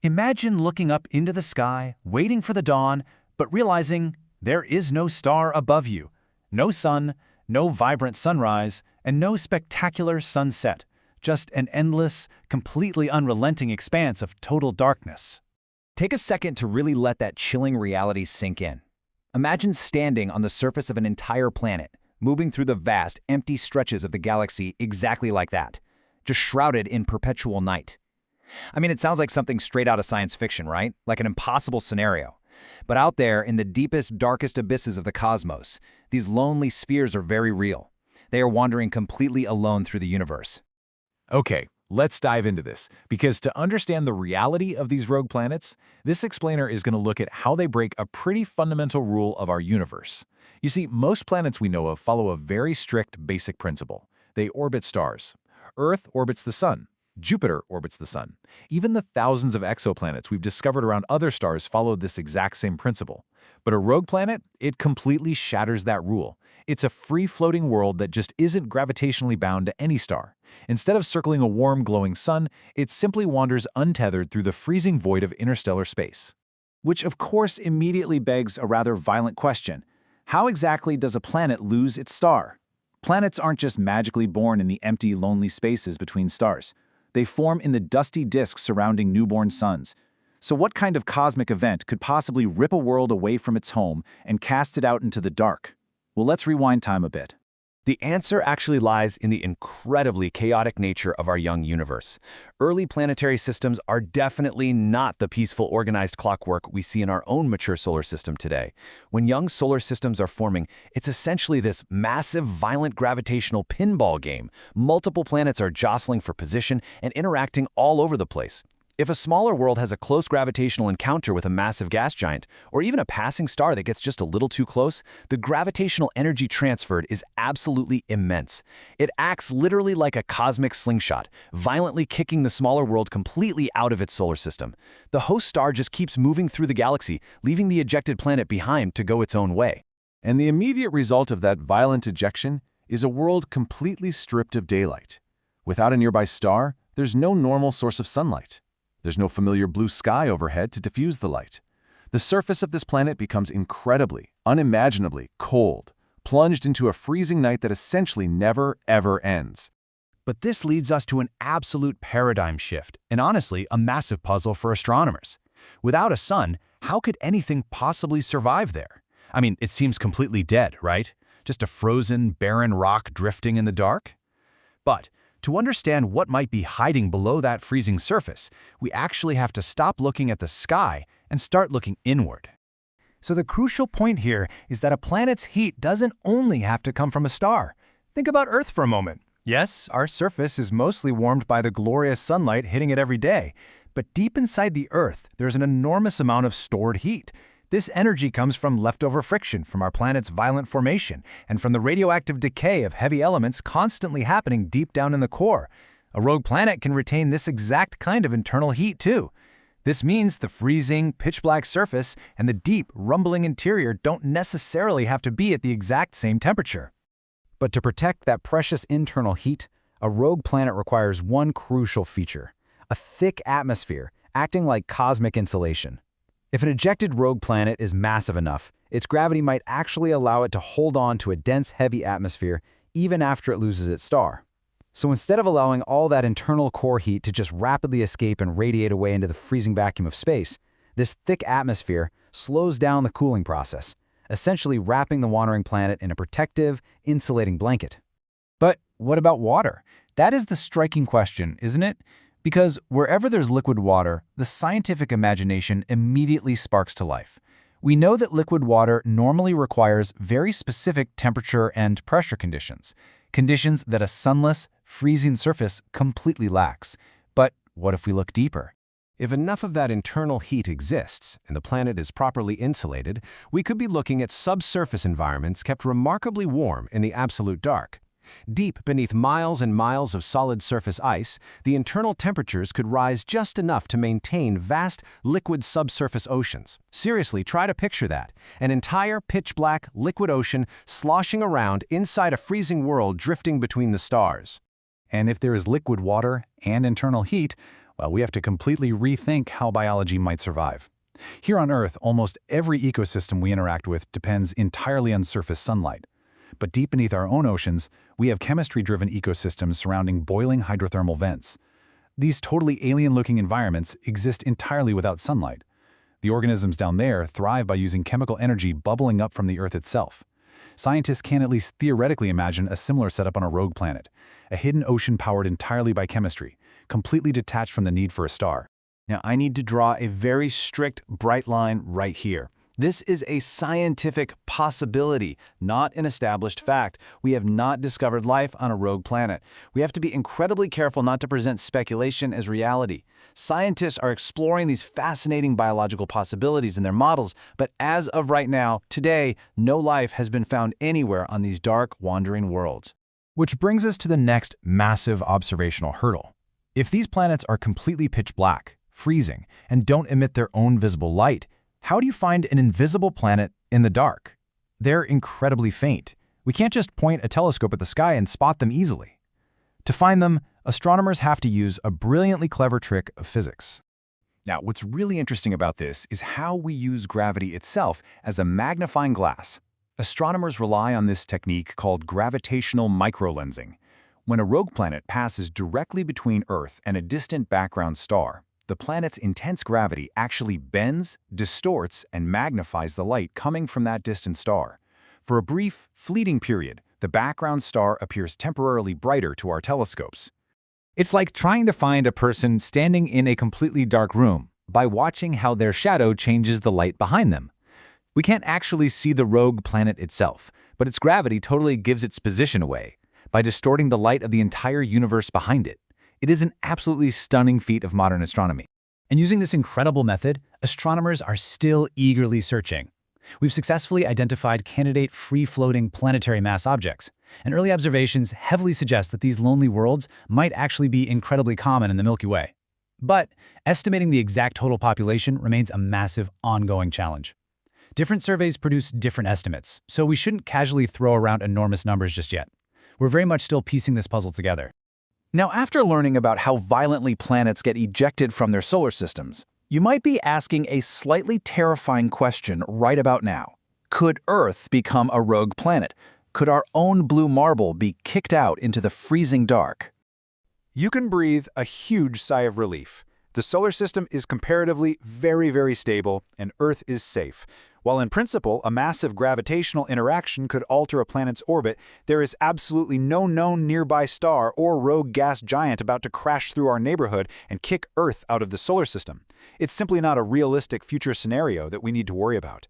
Imagine looking up into the sky, waiting for the dawn, but realizing there is no star above you, no sun, no vibrant sunrise, and no spectacular sunset, just an endless, completely unrelenting expanse of total darkness. Take a second to really let that chilling reality sink in. Imagine standing on the surface of an entire planet, moving through the vast, empty stretches of the galaxy exactly like that, just shrouded in perpetual night. I mean, it sounds like something straight out of science fiction, right? Like an impossible scenario. But out there, in the deepest, darkest abysses of the cosmos, these lonely spheres are very real. They are wandering completely alone through the universe. Okay, let's dive into this, because to understand the reality of these rogue planets, this explainer is going to look at how they break a pretty fundamental rule of our universe. You see, most planets we know of follow a very strict basic principle. They orbit stars. Earth orbits the Sun. Jupiter orbits the Sun. Even the thousands of exoplanets we've discovered around other stars follow this exact same principle. But a rogue planet, it completely shatters that rule. It's a free-floating world that just isn't gravitationally bound to any star. Instead of circling a warm, glowing sun, it simply wanders untethered through the freezing void of interstellar space. Which, of course, immediately begs a rather violent question. How exactly does a planet lose its star? Planets aren't just magically born in the empty, lonely spaces between stars. They form in the dusty disks surrounding newborn suns. So what kind of cosmic event could possibly rip a world away from its home and cast it out into the dark? Well, let's rewind time a bit. The answer actually lies in the incredibly chaotic nature of our young universe. Early planetary systems are definitely not the peaceful, organized clockwork we see in our own mature solar system today. When young solar systems are forming, it's essentially this massive, violent gravitational pinball game. Multiple planets are jostling for position and interacting all over the place. If a smaller world has a close gravitational encounter with a massive gas giant, or even a passing star that gets just a little too close, the gravitational energy transferred is absolutely immense. It acts literally like a cosmic slingshot, violently kicking the smaller world completely out of its solar system. The host star just keeps moving through the galaxy, leaving the ejected planet behind to go its own way. And the immediate result of that violent ejection is a world completely stripped of daylight. Without a nearby star, there's no normal source of sunlight. There's no familiar blue sky overhead to diffuse the light. The surface of this planet becomes incredibly, unimaginably cold, plunged into a freezing night that essentially never, ever ends. But this leads us to an absolute paradigm shift, and honestly, a massive puzzle for astronomers. Without a sun, how could anything possibly survive there? I mean, it seems completely dead, right? Just a frozen, barren rock drifting in the dark? But to understand what might be hiding below that freezing surface, we actually have to stop looking at the sky and start looking inward. So the crucial point here is that a planet's heat doesn't only have to come from a star. Think about Earth for a moment. Yes, our surface is mostly warmed by the glorious sunlight hitting it every day, but deep inside the Earth, there's an enormous amount of stored heat. This energy comes from leftover friction from our planet's violent formation and from the radioactive decay of heavy elements constantly happening deep down in the core. A rogue planet can retain this exact kind of internal heat too. This means the freezing, pitch-black surface and the deep, rumbling interior don't necessarily have to be at the exact same temperature. But to protect that precious internal heat, a rogue planet requires one crucial feature: a thick atmosphere acting like cosmic insulation. If an ejected rogue planet is massive enough, its gravity might actually allow it to hold on to a dense, heavy atmosphere even after it loses its star. So instead of allowing all that internal core heat to just rapidly escape and radiate away into the freezing vacuum of space, this thick atmosphere slows down the cooling process, essentially wrapping the wandering planet in a protective, insulating blanket. But what about water? That is the striking question, isn't it? Because wherever there's liquid water, the scientific imagination immediately sparks to life. We know that liquid water normally requires very specific temperature and pressure conditions that a sunless, freezing surface completely lacks. But what if we look deeper? If enough of that internal heat exists and the planet is properly insulated, we could be looking at subsurface environments kept remarkably warm in the absolute dark. Deep beneath miles and miles of solid surface ice, the internal temperatures could rise just enough to maintain vast, liquid subsurface oceans. Seriously, try to picture that. An entire pitch-black, liquid ocean sloshing around inside a freezing world drifting between the stars. And if there is liquid water and internal heat, Well, we have to completely rethink how biology might survive. Here on Earth, almost every ecosystem we interact with depends entirely on surface sunlight. But deep beneath our own oceans, we have chemistry-driven ecosystems surrounding boiling hydrothermal vents. These totally alien-looking environments exist entirely without sunlight. The organisms down there thrive by using chemical energy bubbling up from the Earth itself. Scientists can at least theoretically imagine a similar setup on a rogue planet, a hidden ocean powered entirely by chemistry, completely detached from the need for a star. Now, I need to draw a very strict, bright line right here. This is a scientific possibility, not an established fact. We have not discovered life on a rogue planet. We have to be incredibly careful not to present speculation as reality. Scientists are exploring these fascinating biological possibilities in their models, but as of right now, today, no life has been found anywhere on these dark, wandering worlds. Which brings us to the next massive observational hurdle. If these planets are completely pitch black, freezing, and don't emit their own visible light, how do you find an invisible planet in the dark? They're incredibly faint. We can't just point a telescope at the sky and spot them easily. To find them, astronomers have to use a brilliantly clever trick of physics. Now, what's really interesting about this is how we use gravity itself as a magnifying glass. Astronomers rely on this technique called gravitational microlensing. When a rogue planet passes directly between Earth and a distant background star, the planet's intense gravity actually bends, distorts, and magnifies the light coming from that distant star. For a brief, fleeting period, the background star appears temporarily brighter to our telescopes. It's like trying to find a person standing in a completely dark room by watching how their shadow changes the light behind them. We can't actually see the rogue planet itself, but its gravity totally gives its position away by distorting the light of the entire universe behind it. It is an absolutely stunning feat of modern astronomy. And using this incredible method, astronomers are still eagerly searching. We've successfully identified candidate free-floating planetary mass objects, and early observations heavily suggest that these lonely worlds might actually be incredibly common in the Milky Way. But estimating the exact total population remains a massive, ongoing challenge. Different surveys produce different estimates, so we shouldn't casually throw around enormous numbers just yet. We're very much still piecing this puzzle together. Now, after learning about how violently planets get ejected from their solar systems, you might be asking a slightly terrifying question right about now. Could Earth become a rogue planet? Could our own blue marble be kicked out into the freezing dark? You can breathe a huge sigh of relief. The solar system is comparatively very stable, and Earth is safe. While in principle, a massive gravitational interaction could alter a planet's orbit, there is absolutely no known nearby star or rogue gas giant about to crash through our neighborhood and kick Earth out of the solar system. It's simply not a realistic future scenario that we need to worry about.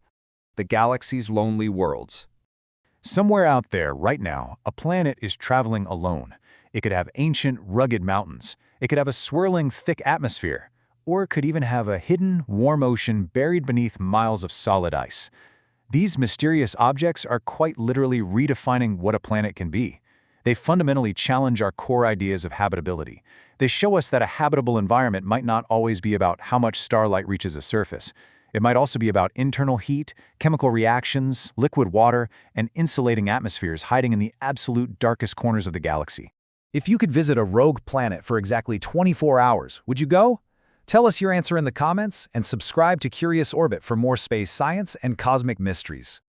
The galaxy's lonely worlds. Somewhere out there, right now, a planet is traveling alone. It could have ancient, rugged mountains. It could have a swirling, thick atmosphere. Or it could even have a hidden, warm ocean buried beneath miles of solid ice. These mysterious objects are quite literally redefining what a planet can be. They fundamentally challenge our core ideas of habitability. They show us that a habitable environment might not always be about how much starlight reaches a surface. It might also be about internal heat, chemical reactions, liquid water, and insulating atmospheres hiding in the absolute darkest corners of the galaxy. If you could visit a rogue planet for exactly 24 hours, would you go? Tell us your answer in the comments and subscribe to Curious Orbit for more space science and cosmic mysteries.